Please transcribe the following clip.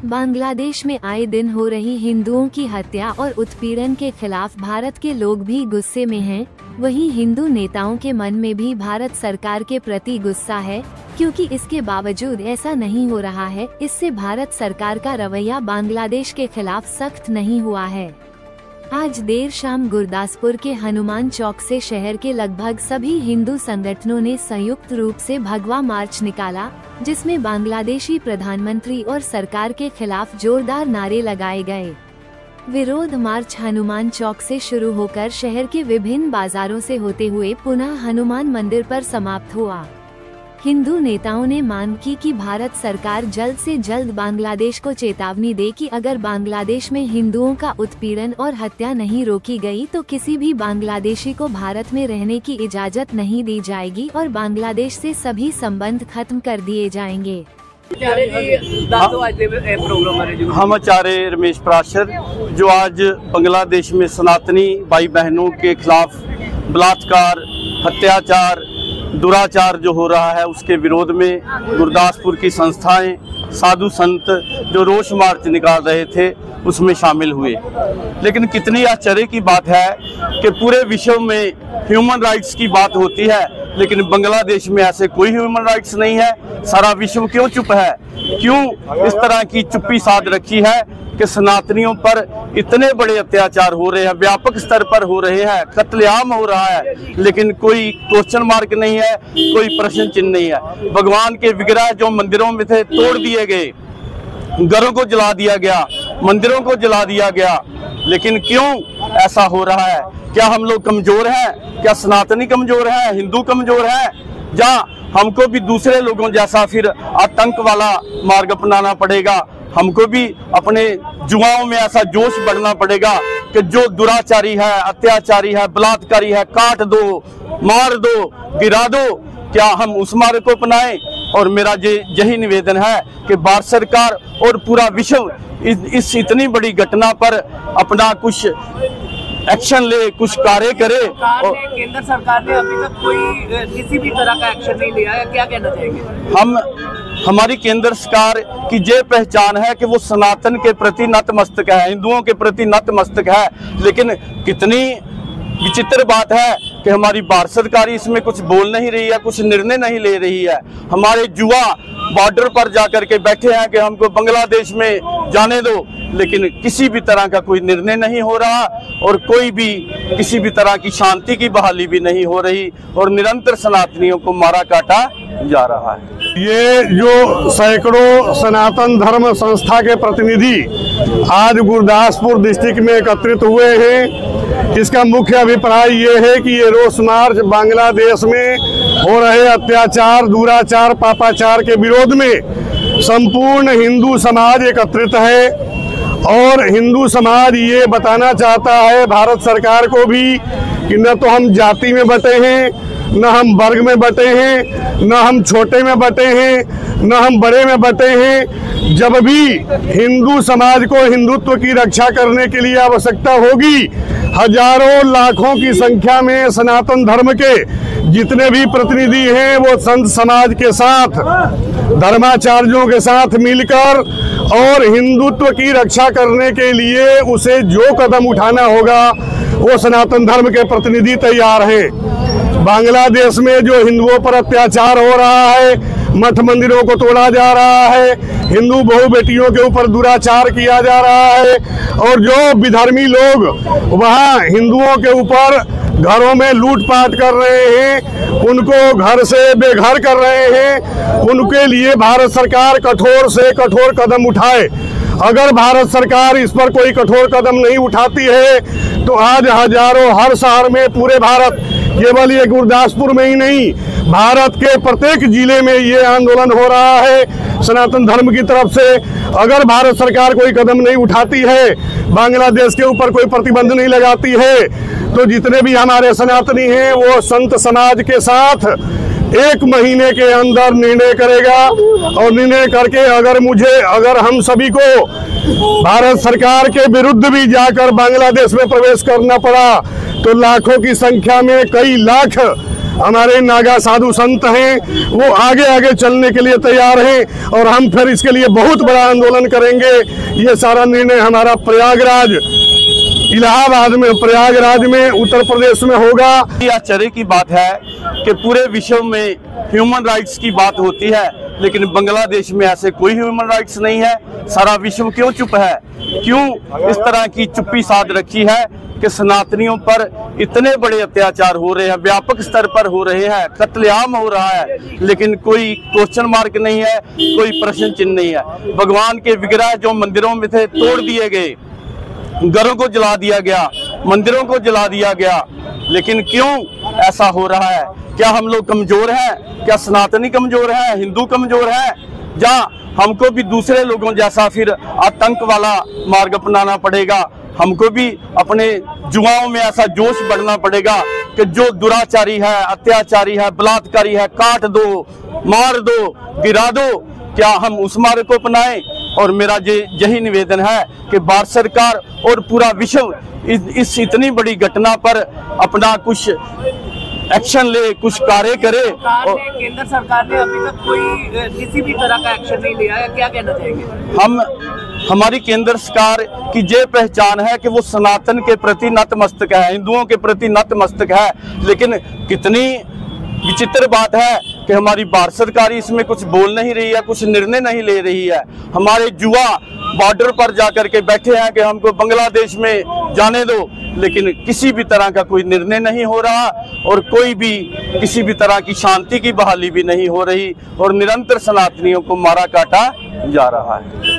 बांग्लादेश में आए दिन हो रही हिंदुओं की हत्या और उत्पीड़न के खिलाफ भारत के लोग भी गुस्से में हैं। वहीं हिंदू नेताओं के मन में भी भारत सरकार के प्रति गुस्सा है, क्योंकि इसके बावजूद ऐसा नहीं हो रहा है। इससे भारत सरकार का रवैया बांग्लादेश के खिलाफ सख्त नहीं हुआ है। आज देर शाम गुरदासपुर के हनुमान चौक से शहर के लगभग सभी हिंदू संगठनों ने संयुक्त रूप से भगवा मार्च निकाला, जिसमें बांग्लादेशी प्रधानमंत्री और सरकार के खिलाफ जोरदार नारे लगाए गए। विरोध मार्च हनुमान चौक से शुरू होकर शहर के विभिन्न बाजारों से होते हुए पुनः हनुमान मंदिर पर समाप्त हुआ। हिंदू नेताओं ने मांग की कि भारत सरकार जल्द से जल्द बांग्लादेश को चेतावनी दे कि अगर बांग्लादेश में हिंदुओं का उत्पीड़न और हत्या नहीं रोकी गई तो किसी भी बांग्लादेशी को भारत में रहने की इजाजत नहीं दी जाएगी और बांग्लादेश से सभी संबंध खत्म कर दिए जाएंगे। हम आचार्य रमेश पराशर जो आज बांग्लादेश में सनातनी भाई बहनों के खिलाफ बलात्कार, अत्याचार, दुराचार जो हो रहा है उसके विरोध में गुरदासपुर की संस्थाएं, साधु संत जो रोष मार्च निकाल रहे थे उसमें शामिल हुए। लेकिन कितनी आश्चर्य की बात है कि पूरे विश्व में ह्यूमन राइट्स की बात होती है, लेकिन बांग्लादेश में ऐसे कोई ह्यूमन राइट्स नहीं है। सारा विश्व क्यों चुप है? क्यों इस तरह की चुप्पी साध रखी है कि सनातनियों पर इतने बड़े अत्याचार हो रहे हैं, व्यापक स्तर पर हो रहे हैं, कत्लेआम हो रहा है, लेकिन कोई क्वेश्चन मार्क नहीं है, कोई प्रश्न चिन्ह नहीं है। भगवान के विग्रह जो मंदिरों में थे तोड़ दिए गए, घरों को जला दिया गया, मंदिरों को जला दिया गया। लेकिन क्यों ऐसा हो रहा है? क्या हम लोग कमजोर हैं? क्या सनातनी कमजोर हैं? हिंदू कमजोर हैं? या हमको भी दूसरे लोगों जैसा फिर आतंक वाला मार्ग अपनाना पड़ेगा? हमको भी अपने युवाओं में ऐसा जोश बढ़ना पड़ेगा कि जो दुराचारी है, अत्याचारी है, बलात्कारी है, काट दो, मार दो, गिरा दो, क्या हम उस मार्ग को अपनाएं? और मेरा यही निवेदन है कि भारत सरकार और पूरा विश्व इस इतनी बड़ी घटना पर अपना कुछ एक्शन ले, कुछ कार्य करे। और केंद्र सरकार ने अभी तक कोई किसी भी तरह का एक्शन नहीं लिया है, क्या कहना चाहेंगे? हमारी केंद्र सरकार की ये पहचान है कि वो सनातन के प्रति नतमस्तक है, हिंदुओं के प्रति नतमस्तक है। लेकिन कितनी विचित्र बात है कि हमारी भारत सरकार इसमें कुछ बोल नहीं रही है, कुछ निर्णय नहीं ले रही है। हमारे युवा बॉर्डर पर जाकर के बैठे हैं कि हमको बांग्लादेश में जाने दो, लेकिन किसी भी तरह का कोई निर्णय नहीं हो रहा और कोई भी किसी भी तरह की शांति की बहाली भी नहीं हो रही और निरंतर सनातनियों को मारा काटा जा रहा है। ये जो सैकड़ों सनातन धर्म संस्था के प्रतिनिधि आज गुरदासपुर डिस्ट्रिक्ट में एकत्रित हुए हैं, इसका मुख्य अभिप्राय ये है कि ये रोष मार्च बांग्लादेश में हो रहे अत्याचार, दुराचार, पापाचार के विरोध में संपूर्ण हिंदू समाज एकत्रित है और हिंदू समाज ये बताना चाहता है भारत सरकार को भी कि न तो हम जाति में बटे हैं, न हम वर्ग में बटे हैं, न हम छोटे में बटे हैं, न हम बड़े में बटे हैं। जब भी हिंदू समाज को हिंदुत्व की रक्षा करने के लिए आवश्यकता होगी, हजारों लाखों की संख्या में सनातन धर्म के जितने भी प्रतिनिधि हैं वो संत समाज के साथ, धर्माचार्यों के साथ मिलकर और हिंदुत्व की रक्षा करने के लिए उसे जो कदम उठाना होगा वो सनातन धर्म के प्रतिनिधि तैयार हैं। बांग्लादेश में जो हिंदुओं पर अत्याचार हो रहा है, मठ मंदिरों को तोड़ा जा रहा है, हिंदू बहु बेटियों के ऊपर दुराचार किया जा रहा है और जो विधर्मी लोग वहाँ हिंदुओं के ऊपर घरों में लूटपाट कर रहे हैं, उनको घर से बेघर कर रहे हैं, उनके लिए भारत सरकार कठोर से कठोर कदम उठाए। अगर भारत सरकार इस पर कोई कठोर कदम नहीं उठाती है तो आज हजारों, हर शहर में, पूरे भारत, केवल ये गुरदासपुर में ही नहीं, भारत के प्रत्येक जिले में ये आंदोलन हो रहा है सनातन धर्म की तरफ से। अगर भारत सरकार कोई कदम नहीं उठाती है, बांग्लादेश के ऊपर कोई प्रतिबंध नहीं लगाती है, तो जितने भी हमारे सनातनी हैं वो संत समाज के साथ 1 महीने के अंदर निर्णय करेगा और निर्णय करके अगर हम सभी को भारत सरकार के विरुद्ध भी जाकर बांग्लादेश में प्रवेश करना पड़ा तो लाखों की संख्या में, कई लाख हमारे नागा साधु संत हैं, वो आगे आगे चलने के लिए तैयार हैं और हम फिर इसके लिए बहुत बड़ा आंदोलन करेंगे। ये सारा निर्णय हमारा प्रयागराज, इलाहाबाद में, प्रयागराज में, उत्तर प्रदेश में होगा। ये आश्चर्य की बात है कि पूरे विश्व में ह्यूमन राइट्स की बात होती है, लेकिन बांग्लादेश में ऐसे कोई ह्यूमन राइट्स नहीं है। सारा विश्व क्यों चुप है? क्यों इस तरह की चुप्पी साध रखी है कि सनातनियों पर इतने बड़े अत्याचार हो रहे हैं, व्यापक स्तर पर हो रहे हैं, कत्लेआम हो रहा है, लेकिन कोई क्वेश्चन मार्क नहीं है, कोई प्रश्न चिन्ह नहीं है। भगवान के विग्रह जो मंदिरों में थे तोड़ दिए गए, घरों को जला दिया गया, मंदिरों को जला दिया गया, लेकिन क्यों ऐसा हो रहा है? क्या हम लोग कमजोर हैं? क्या सनातनी कमजोर हैं? हिंदू कमजोर हैं? जहाँ हमको भी दूसरे लोगों जैसा फिर आतंक वाला मार्ग अपनाना पड़ेगा, हमको भी अपने युवाओं में ऐसा जोश बढ़ना पड़ेगा कि जो दुराचारी है, अत्याचारी है, बलात्कारी है, काट दो, मार दो, गिरा दो, क्या हम उस मार्ग को अपनाएं? और मेरा यही निवेदन है कि भारत सरकार और पूरा विश्व इस इतनी बड़ी घटना पर अपना कुछ एक्शन ले, कुछ कार्य करे। और केंद्र सरकार ने अभी तक कोई किसी भी तरह का एक्शन नहीं लिया है, क्या कहना चाहेंगे? हमारी केंद्र सरकार की ये पहचान है कि वो सनातन के प्रति नतमस्तक है, हिंदुओं के प्रति नतमस्तक है, लेकिन कितनी विचित्र बात है कि हमारी भारत सरकार इसमें कुछ बोल नहीं रही है, कुछ निर्णय नहीं ले रही है। हमारे युवा बॉर्डर पर जाकर के बैठे हैं कि हमको बांग्लादेश में जाने दो, लेकिन किसी भी तरह का कोई निर्णय नहीं हो रहा और कोई भी किसी भी तरह की शांति की बहाली भी नहीं हो रही और निरंतर सनातनियों को मारा काटा जा रहा है।